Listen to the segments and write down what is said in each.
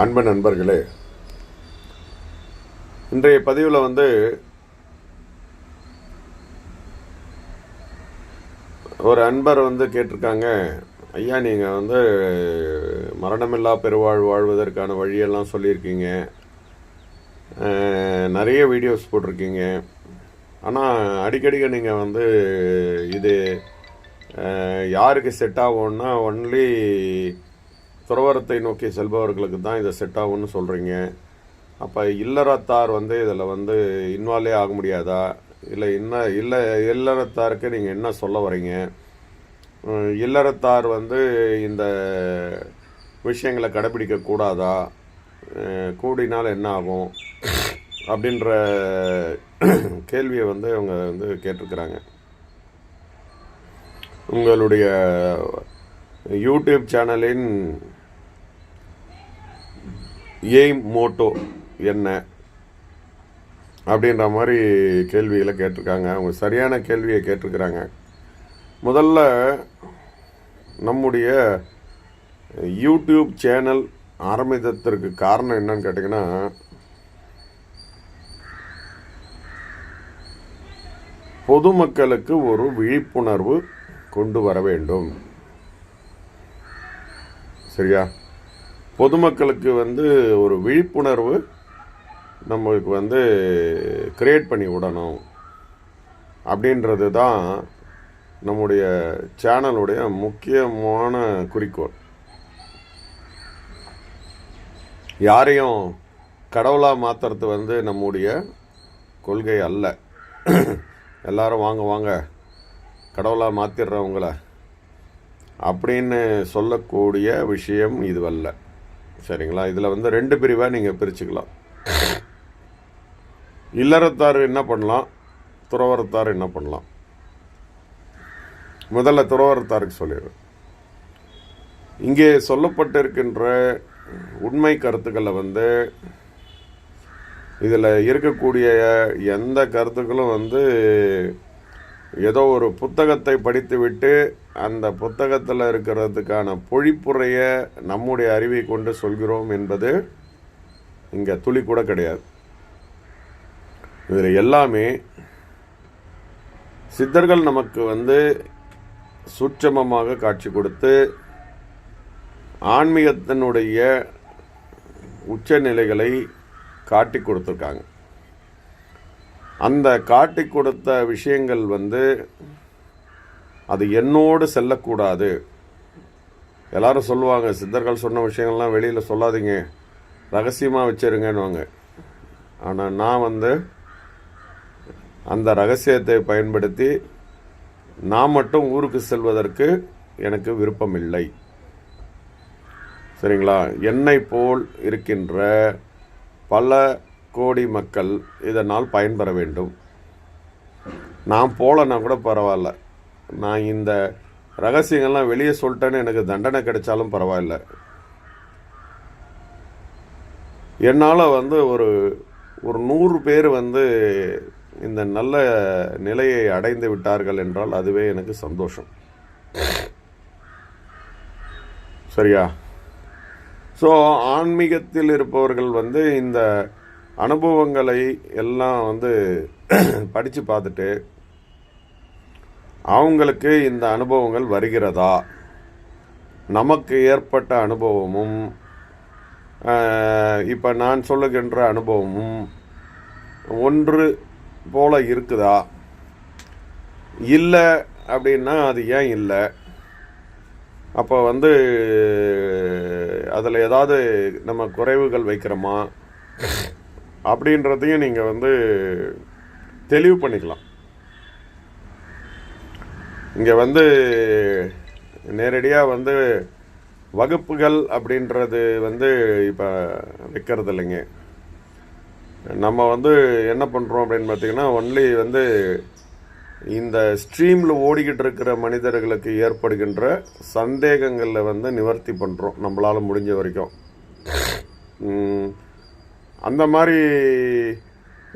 அன்பு நண்பர்களே, இன்றைய பதிவில் ஒரு அன்பர் கேட்டிருக்காங்க, ஐயா நீங்கள் மரணமில்லா பெருவாழ் வாழ்வதற்கான வழியெல்லாம் சொல்லியிருக்கீங்க, நிறைய வீடியோஸ் போட்டிருக்கீங்க. ஆனால் அடிக்கடிக்க நீங்கள் இது யாருக்கு செட் ஆகும்னா ஒன்லி துறவரத்தை நோக்கி செல்பவர்களுக்கு தான் இதை செட் ஆகும்னு சொல்கிறீங்க. அப்போ இல்லறத்தார் இதில் இன்வால்வே ஆக முடியாதா? இல்லை இல்லறத்தாருக்கு நீங்கள் என்ன சொல்ல வரீங்க? இல்லறத்தார் இந்த விஷயங்களை கடைபிடிக்க கூடாதா? கூடினால் என்ன ஆகும் அப்படின்ற கேள்வியை அவங்க கேட்டிருக்கிறாங்க. உங்களுடைய யூடியூப் சேனலின் எய்ம் மோட்டோ என்ன அப்படின்ற மாதிரி கேள்விகளை கேட்டிருக்காங்க. அவங்க சரியான கேள்வியை கேட்டிருக்கிறாங்க. முதல்ல நம்முடைய யூடியூப் சேனல் ஆரம்பித்ததற்கு காரணம் என்னன்னு கேட்டிங்கன்னா, பொதுமக்களுக்கு ஒரு விழிப்புணர்வு கொண்டு வர வேண்டும். சரியா? பொதுமக்களுக்கு ஒரு விழிப்புணர்வு நம்மளுக்கு கிரியேட் பண்ணி விடணும் அப்படின்றது தான் நம்முடைய சேனலுடைய முக்கியமான குறிக்கோள். யாரையும் கடவுளாக மாற்றுறது நம்முடைய கொள்கை அல்ல. எல்லாரும் வாங்க வாங்க கடவுளாக மாற்றிடுறவங்கள அப்படின்னு சொல்லக்கூடிய விஷயம் இதுவல்ல. சரிங்களா? இதில் ரெண்டு பிரிவாக நீங்கள் பிரிச்சுக்கலாம். இல்லறத்தார் என்ன பண்ணலாம், துறவரத்தார் என்ன பண்ணலாம். முதல்ல துறவரத்தாருக்கு சொல்லிடுறேன். இங்கே சொல்லப்பட்டிருக்கின்ற உண்மை கருத்துக்களை இதில் இருக்கக்கூடிய எந்த கருத்துக்களும் ஏதோ ஒரு புத்தகத்தை படித்துவிட்டு அந்த புத்தகத்தில் இருக்கிறதுக்கான பொழிப்புரையை நம்முடைய அறிவை கொண்டு சொல்கிறோம் என்பது இங்கே துளி கூட கிடையாது. இதில் எல்லாமே சித்தர்கள் நமக்கு சூட்சமமாக காட்சி கொடுத்து ஆன்மீகத்தினுடைய உச்சநிலைகளை காட்டி கொடுத்துருக்காங்க. அந்த காட்டி கொடுத்த விஷயங்கள் அது என்னோடு செல்லக்கூடாது. எல்லாரும் சொல்லுவாங்க, சித்தர்கள் சொன்ன விஷயங்கள்லாம் வெளியில் சொல்லாதீங்க, ரகசியமாக வச்சிருங்கன்னுவாங்க. ஆனால் நான் அந்த ரகசியத்தை பயன்படுத்தி நான் மட்டும் ஊருக்கு செல்வதற்கு எனக்கு விருப்பம் இல்லை. சரிங்களா? என்னை போல் இருக்கின்ற பல கோடி மக்கள் இதனால் பயன்பெற வேண்டும். நான் போலன்னா கூட பரவாயில்ல, நான் இந்த ரகசியங்கள்லாம் வெளியே சொல்லிட்டேன்னு எனக்கு தண்டனை கிடைச்சாலும் பரவாயில்ல. என்னால் ஒரு 100 பேர் இந்த நல்ல நிலையை அடைந்து விட்டார்கள் என்றால் அதுவே எனக்கு சந்தோஷம். சரியா? ஸோ ஆன்மீகத்தில் இருப்பவர்கள் இந்த அனுபவங்களை எல்லாம் படித்து பார்த்துட்டு அவங்களுக்கு இந்த அனுபவங்கள் வருகிறதா, நமக்கு ஏற்பட்ட அனுபவமும் இப்போ நான் சொல்லுகின்ற அனுபவமும் ஒன்று போல இருக்குதா, இல்லை அப்படின்னா அது ஏன் இல்லை, அப்போ அதில் ஏதாவது நம்ம குறைவுகள் வைக்கிறோமா அப்படின்றதையும் நீங்கள் தெளிவு பண்ணிக்கலாம். இங்கே நேரடியாக வகுப்புகள் அப்படின்றது இப்போ வைக்கிறது இல்லைங்க. நம்ம என்ன பண்ணுறோம் அப்படின்னு பார்த்தீங்கன்னா, ஒன்லி இந்த ஸ்ட்ரீமில் ஓடிக்கிட்டு இருக்கிற மனிதர்களுக்கு ஏற்படுகின்ற சந்தேகங்களில் நிவர்த்தி பண்ணுறோம் நம்மளால் முடிஞ்ச வரைக்கும். அந்த மாதிரி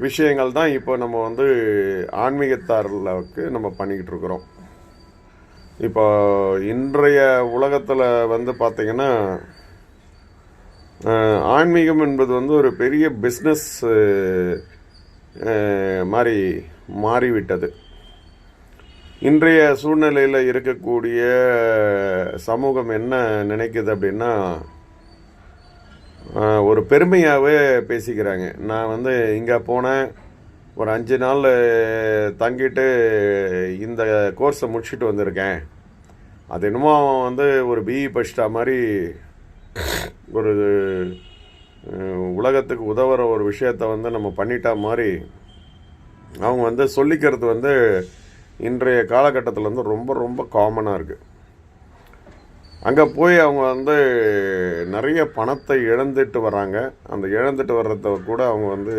விஷயங்கள் தான் இப்போ நம்ம ஆன்மீகத்தார்களுக்கு நம்ம பண்ணிக்கிட்டு இருக்கிறோம். இப்போ இன்றைய உலகத்தில் பார்த்தீங்கன்னா ஆன்மீகம் என்பது வந்து ஒரு பெரிய பிஸ்னஸ் மாதிரி மாறிவிட்டது. இன்றைய சூழ்நிலையில் இருக்கக்கூடிய சமூகம் என்ன நினைக்குது அப்படின்னா, ஒரு பெருமையாகவே பேசிக்கிறாங்க. நான் வந்து இங்கே போனேன், ஒரு 5 நாள் தங்கிட்டு இந்த கோர்ஸை முடிச்சுட்டு வந்திருக்கேன். அது என்னமோ அவன் வந்து ஒரு பிஇ படிச்சிட்டா மாதிரி ஒரு உலகத்துக்கு உதவுற ஒரு விஷயத்தை வந்து நம்ம பண்ணிட்டா மாதிரி அவங்க வந்து சொல்லிக்கிறது வந்து இன்றைய காலகட்டத்தில் வந்து ரொம்ப ரொம்ப காமனாக இருக்குது. அங்கே போய் அவங்க வந்து நிறைய பணத்தை இழந்துட்டு வராங்க. அந்த இழந்துட்டு வர்றத கூட அவங்க வந்து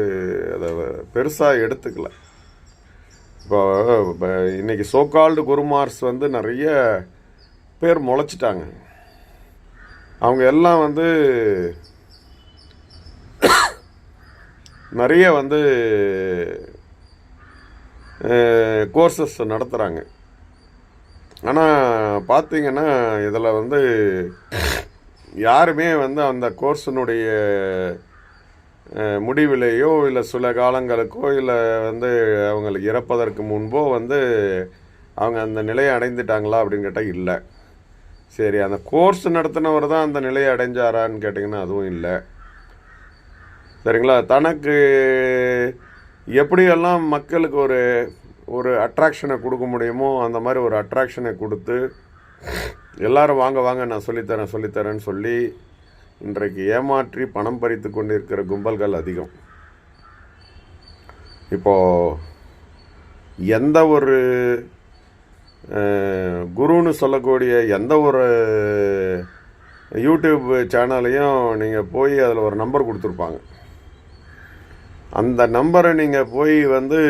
அதை பெருசாக எடுத்துக்கல. இப்போ இன்றைக்கி சோகால்டு குருமார்ஸ் வந்து நிறைய பேர் முளைச்சிட்டாங்க. அவங்க எல்லாம் வந்து நிறைய வந்து கோர்சஸ் நடத்துகிறாங்க. ஆனால் பார்த்திங்கன்னா இதில் வந்து யாருமே வந்து அந்த கோர்ஸினுடைய முடிவிலேயோ இல்லை சில காலங்களுக்கோ இல்லை வந்து அவங்களுக்கு இறப்பதற்கு முன்போ வந்து அவங்க அந்த நிலையை அடைந்துட்டாங்களா அப்படின்னு கேட்டால் இல்லை. சரி, அந்த கோர்ஸ் நடத்தினவர் தான் அந்த நிலையை அடைஞ்சாரான்னு கேட்டிங்கன்னா அதுவும் இல்லை. சரிங்களா? தனக்கு எப்படியெல்லாம் மக்களுக்கு ஒரு ஒரு அட்ராக்ஷனை கொடுக்க முடியுமோ அந்த மாதிரி ஒரு அட்ராக்ஷனை கொடுத்து எல்லாரும் வாங்க வாங்க நான் சொல்லித்தரேன்னு சொல்லி இன்றைக்கு ஏமாற்றி பணம் பறித்து கொண்டு இருக்கிற கும்பல்கள் அதிகம். இப்போது எந்த ஒரு குருன்னு சொல்லக்கூடிய எந்த ஒரு யூடியூப் சேனலையும் நீங்கள் போய் அதில் ஒரு நம்பர் கொடுத்துருப்பாங்க. அந்த நம்பரை நீங்கள் போய் வந்து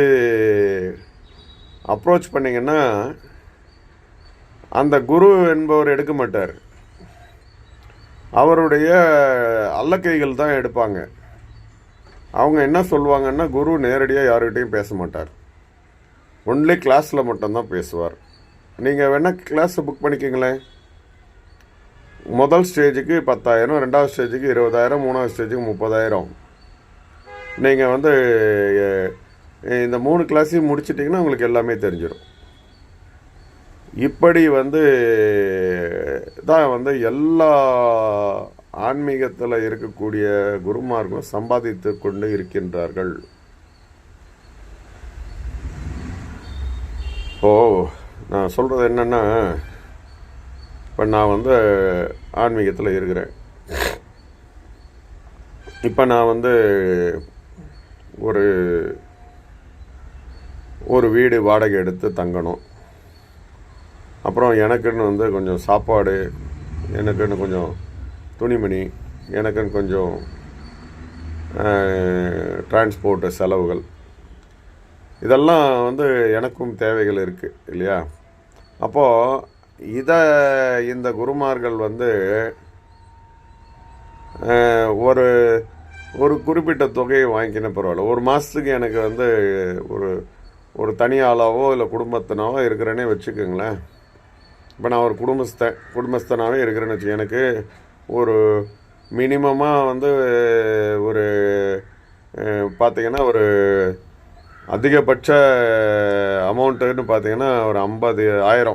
அப்ரோச் பண்ணிங்கன்னா அந்த குரு என்பவர் எடுக்க மாட்டார். அவருடைய அல்லக்கைகள் தான் எடுப்பாங்க. அவங்க என்ன சொல்லுவாங்கன்னா, குரு நேரடியாக யாருக்கிட்டையும் பேச மாட்டார், ஒன்லி கிளாஸில் மட்டும்தான் பேசுவார். நீங்கள் வேணால் கிளாஸை புக் பண்ணிக்கிங்களேன். முதல் ஸ்டேஜுக்கு 10,000, ரெண்டாவது ஸ்டேஜுக்கு 20,000, மூணாவது ஸ்டேஜுக்கு 30,000. நீங்கள் வந்து இந்த 3 கிளாஸையும் முடிச்சிட்டிங்கன்னா உங்களுக்கு எல்லாமே தெரிஞ்சிடும். இப்படி வந்து தான் வந்து எல்லா ஆன்மீகத்தில் இருக்கக்கூடிய குருமார்களும் சம்பாதித்து கொண்டு இருக்கின்றார்கள். நான் சொல்கிறது என்னென்னா, இப்போ நான் வந்து ஆன்மீகத்தில் இருக்கிறேன். இப்போ நான் வந்து ஒரு வீடு வாடகை எடுத்து தங்கணும். அப்புறம் எனக்குன்னு வந்து கொஞ்சம் சாப்பாடு, எனக்குன்னு கொஞ்சம் துணிமணி, எனக்குன்னு கொஞ்சம் டிரான்ஸ்போர்ட்டு செலவுகள், இதெல்லாம் வந்து எனக்கும் தேவைகள் இருக்குது இல்லையா? அப்போது இந்த குருமார்கள் வந்து ஒரு குறிப்பிட்ட தொகையை வாங்கிக்கின பரவாயில்ல. ஒரு மாதத்துக்கு எனக்கு வந்து ஒரு தனி ஆளாவோ இல்லை குடும்பத்தினாவோ இருக்கிறேன்னே வச்சுக்கோங்களேன். இப்போ நான் ஒரு குடும்பஸ்தனாகவே இருக்கிறேன்னு வச்சுக்கோங்க. எனக்கு ஒரு மினிமமாக வந்து ஒரு பார்த்திங்கன்னா ஒரு அதிகபட்ச அமௌண்ட்டுன்னு பார்த்திங்கன்னா ஒரு 50,000